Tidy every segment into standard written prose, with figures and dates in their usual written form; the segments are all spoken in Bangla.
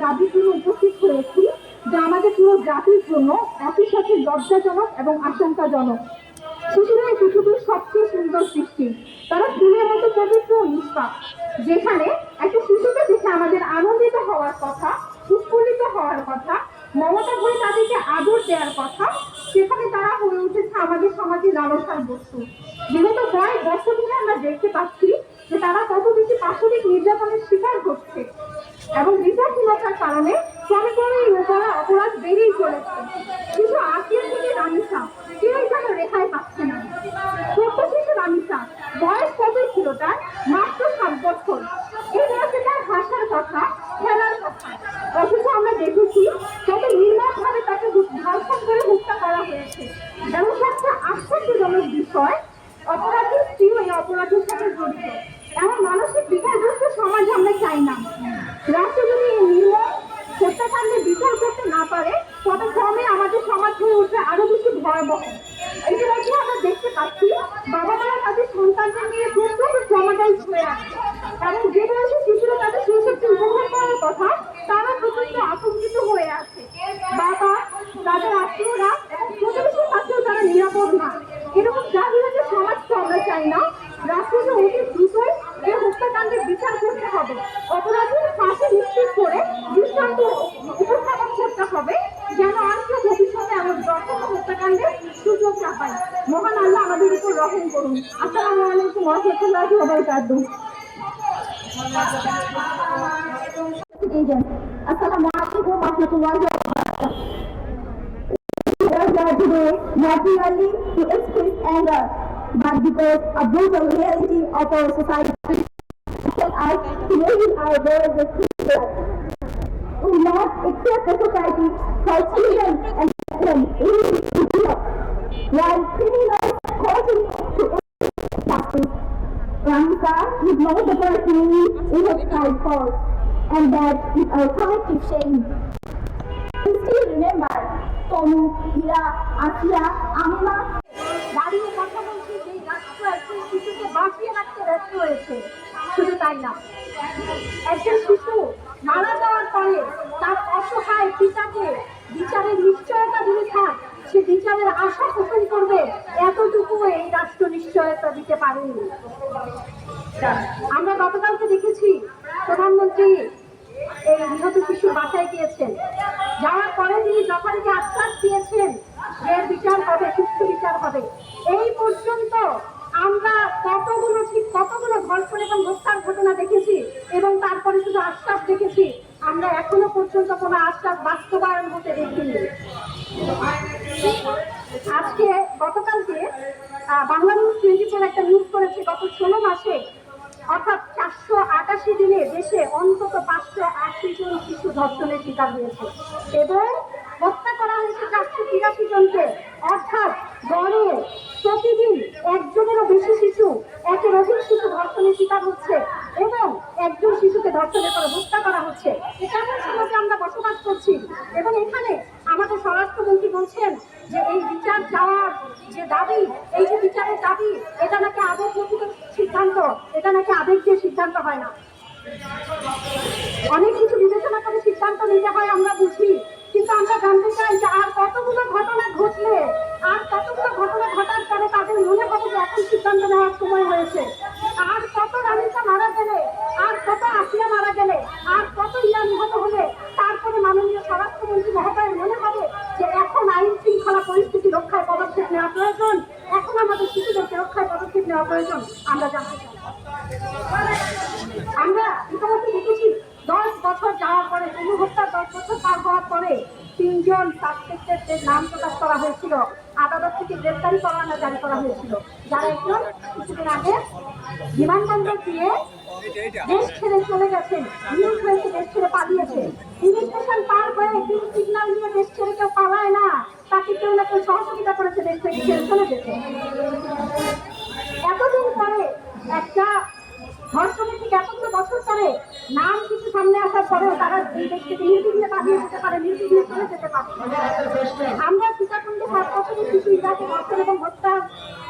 দাবির জন্য উপস্থিত হয়েছি, যা আমাদের পুরো জাতির জন্য একই সাথে লজ্জাজনক এবং আশঙ্কাজনক। শিশুরা এই পৃথিবীর সবচেয়ে সুন্দর সৃষ্টি। তারা ফুলের মতো পবিত্র ও নিষ্পাপ। যেখানে একটা শিশুকে দেখে আমাদের আনন্দিত হওয়ার কথা, উৎফুল্লিত হওয়ার কথা, মমতা ভরে তাদেরকে আদর দেওয়ার কথা, সেখানে তারা হয়ে উঠেছে আমাদের সমাজে লালসার বস্তু। বিগত কয়েক বছর ধরে আমরা দেখতে পাচ্ছি যে তারা কত বেশি পাশবিক নির্যাতনের শিকার হচ্ছে এবং বিচারহীনতার কারণে ক্রমে ক্রমে এই অপরাধ বেড়েই চলেছে। শিশু আসিয়া থেকে রানিসা কেউ যেন রেহাই পাচ্ছে না। ছোট্ট শিশু রানিসা, বয়স কতই ছিল তার? মাত্র 7 বছর। এই বয়সে তার হাসার কথা, খেলার কথা, অথচ আমরা দেখেছি কত নির্মম ভাবে তাকে ধর্ষণ করে হত্যা করা হয়েছে। এবং সবচেয়ে আশ্চর্যজনক বিষয়, অপরাধী স্ত্রীও এই অপরাধের সাথে জড়িত। এমন মানসিক বিকারগ্রস্ত সমাজ আমরা চাই না। রাষ্ট্র যদি এই নির্মম হত্যাকাণ্ডে বিচার করতে না পারে, তবে ক্রমে আমাদের সমাজ হয়ে উঠবে আরো বেশি ভয়াবহ। ইতিমধ্যে আমরা দেখতে পাচ্ছি বাবা মারা তাদের সন্তানদের নিয়ে প্রচন্ড ট্রমাটাইজ হয়ে আছে এবং যে বয়সে শিশুরা তাদের শৈশবকে উপভোগ করার কথা, তারা প্রচন্ড আতঙ্কিত হয়ে আছে। বাবা, তাদের আত্মীয়রা এবং প্রতিবেশীর কাছেও তারা নিরাপদ না। এরকম জাহিরাতের সমাজ তো আমরা চাই না। রাষ্ট্রকে অতি দ্রুতই এই হত্যাকাণ্ডের বিচার করতে হবে। অপরাধীর ফাঁসি নিশ্চিত করে দৃষ্টান্ত উপস্থাপন করতে হবে, যেন আর কেউ ভবিষ্যতে এমন জঘন্য হত্যাকাণ্ডের সুযোগ না পায়। মহান আল্লাহ আমাদের উপর রহম করুন। আসসালামু আলাইকুম ওয়া রাহমাতুল্লাহি ওয়া বারাকাতুহু। আসসালামু আলাইকুম ওয়া রাহমাতুল্লাহি ওয়া বারাকাতুহু। We are here today not merely to express anger, but because a brutal reality of our society tells us to raise our voice with fear. We will not accept a society for children and children in Europe, while criminals continue to justice. Ramsa is not the person we have tried for, and that is our collective shame. We still remember Tomu, Hira, Asiya, Amina. দাঁড়িয়ে কথা বলছি যে রাষ্ট্র একজন শিশুকে বাঁচিয়ে রাখতে ব্যর্থ হয়েছে। শুধু তাই না, একজন শিশু মারা যাওয়ার পরে তার অসহায় পিতাকে বিচারের নিশ্চয়তা দিতে থাক, সে বিচারের আশা পোষণ করবে, এতটুকু এই রাষ্ট্র নিশ্চয়তা দিতে পারেনি। আমরা গতকালকে দেখেছি প্রধানমন্ত্রী এই নিহত শিশুর বাসায় গিয়েছেন। যাওয়ার পরে তিনি যথারীতি আশ্বাস দিয়েছেন যে বিচার হবে, সুষ্ঠু বিচার হবে। এই পর্যন্ত আমরা কতগুলো ধর্ষণ এবং হত্যার ঘটনা দেখেছি এবং তারপরে শুধু আশ্বাস দেখেছি। আমরা এখনো পর্যন্ত কোনো আশ্বাস বাস্তবায়ন হতে দেখিনি। আজকে গতকালকে বাংলা নিউজ 24 একটা নিউজ করেছে, গত 16 মাসে অর্থাৎ 488 দিনে দেশে অন্তত 580 জন শিশু ধর্ষণের শিকার হয়েছে এবং হত্যা করা হয়েছে 483 জনকে। অর্থাৎ গড়ে প্রতিদিন একজনেরও বেশি শিশু, একের অধিক শিশু ধর্ষণের শিকার হচ্ছে এবং একজন শিশুকে ধর্ষণের পরে হত্যা করা হচ্ছে। এমন সমাজে আমরা বসবাস করছি এবং এখানে আমাদের স্বরাষ্ট্রমন্ত্রী বলছেন যে এই বিচার চাওয়ার যে দাবি, এই যে বিচারের দাবি, এটা নাকি আবেগগঠিত সিদ্ধান্ত, এটা নাকি আবেগ দিয়ে সিদ্ধান্ত হয় না। অনেক কিছু বিবেচনা করে সিদ্ধান্ত নিতে হয় আমরা বুঝি, কিন্তু আমরা জানতে চাই যে আর কতগুলো ঘটনা ঘটলে, আর কতগুলো ঘটনা ঘটার পরে তাদের মনে হবে যে এখন সিদ্ধান্ত নেওয়ার সময় হয়েছে। আর কত রানিসা মারা গেলে, আর কত আসিয়া মারা গেলে, আর কত ইয়া নিহত হলে তারপরে মাননীয় স্বরাষ্ট্রমন্ত্রী মহোদয়ের মনে হবে যে এখন আইন শৃঙ্খলা পরিস্থিতি রক্ষায় পদক্ষেপ নেওয়া প্রয়োজন, এখন আমাদের শিশুদেরকে রক্ষায় পদক্ষেপ নেওয়া প্রয়োজন। আমরা জানতে চাই। আমরা ইতিমধ্যে দেখেছি 10 বছর যাওয়ার পরে, তনু হত্যার 10 বছর পার হওয়ার পরে 3 জন সাসপেক্টের নাম প্রকাশ করা হয়েছিল, আদালত থেকে গ্রেফতারি পরোয়ানা জারি করা হয়েছিল, যারা একজন কিছুদিন আগে বিমানবন্দর দিয়ে দেশ ছেড়ে চলে গেছেন, নিউজ হয়েছে দেশ ছেড়ে পালিয়েছে। ইমিগ্রেশন পার হয়ে গ্রিন সিগন্যাল নিয়ে দেশ ছেড়ে কেউ পালায় না, তাকে কেউ না কেউ সহযোগিতা করেছে দেশ থেকে ছেড়ে চলে যেতে। এতদিন পরে একটা ধর্ষণের থেকে এতগুলো বছর পরে নাম কিছু সামনে সামনে আসার পরেও তারা এই দেশ থেকে নির্বিঘ্নে পালিয়ে যেতে পারে, নির্বিঘ্নে চলে যেতে পারে। আমরা সীতাকুণ্ডে 7 বছরের শিশু ইরাকে ধর্ষণ এবং হত্যার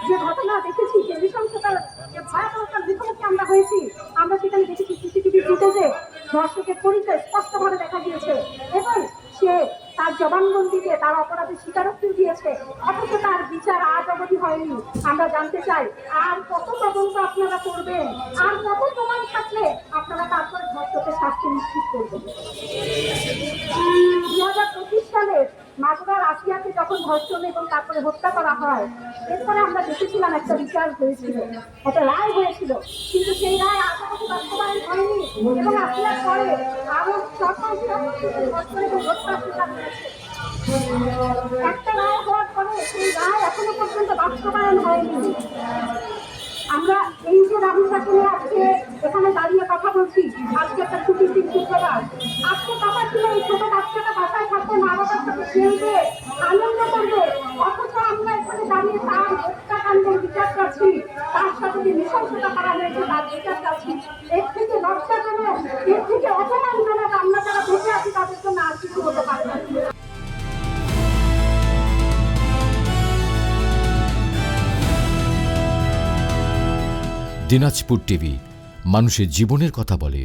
যে ঘটনা দেখেছি, যে নৃশংসতার যে ভয়াবহতার মুখোমুখি আমরা হয়েছি, আমরা সেখানে দেখেছি সিসিটিভি ফুটেজে ধর্ষকের পরিচয় স্পষ্টভাবে দেখা গিয়েছে এবং সে তার জবানবন্দিতে তার অপরাধের স্বীকারোক্তি দিয়েছে, অথচ তার বিচার আজ অবধি হয়নি। আমরা জানতে চাই আর কত তদন্ত আপনারা করবেন, আর কত প্রমাণ থাকলে আপনারা তারপরে ধর্ষকের শাস্তি নিশ্চিত করবেন। 2025 সালের মাগুরার আসিয়াকে যখন ধর্ষণ এবং তারপরে হত্যা করা হয়, এরপরে আমরা দেখেছিলাম একটা বিচার হয়েছিল, একটা রায় হয়েছিল, কিন্তু সেই রায় আজ অবধি বাস্তবায়ন হয়নি এবং আসিয়ার পরে আরো ধর্ষণ এবং হত্যা শিকার হয়েছে। একটা রায় হওয়ার পরে সেই রায় এখনো পর্যন্ত বাস্তবায়ন হয়নি। আমরা এই যে রাহুলটাকে নিয়ে আজকে এখানে দাঁড়িয়ে কথা বলছি, আজকে একটা ছুটির দিন, শুক্রবার, আজকে কথা ছিল এই ছোট বাচ্চাটা বাসায় থাকবে, মা বাবার সাথে খেলবে, আনন্দ করবে, অথচ আমরা এখানে দাঁড়িয়ে তার হত্যাকাণ্ডের বিচার চাচ্ছি, তার সাথে যে নৃশংসতা করা হয়েছে তার বিচার চাচ্ছি। এর থেকে লজ্জাজনক, এর থেকে অপমানজনক আমরা যারা বেঁচে আছি তাদের জন্য আর কিছু হতে পারে না। দিনাজপুর টিভি, মানুষের জীবনের কথা বলে।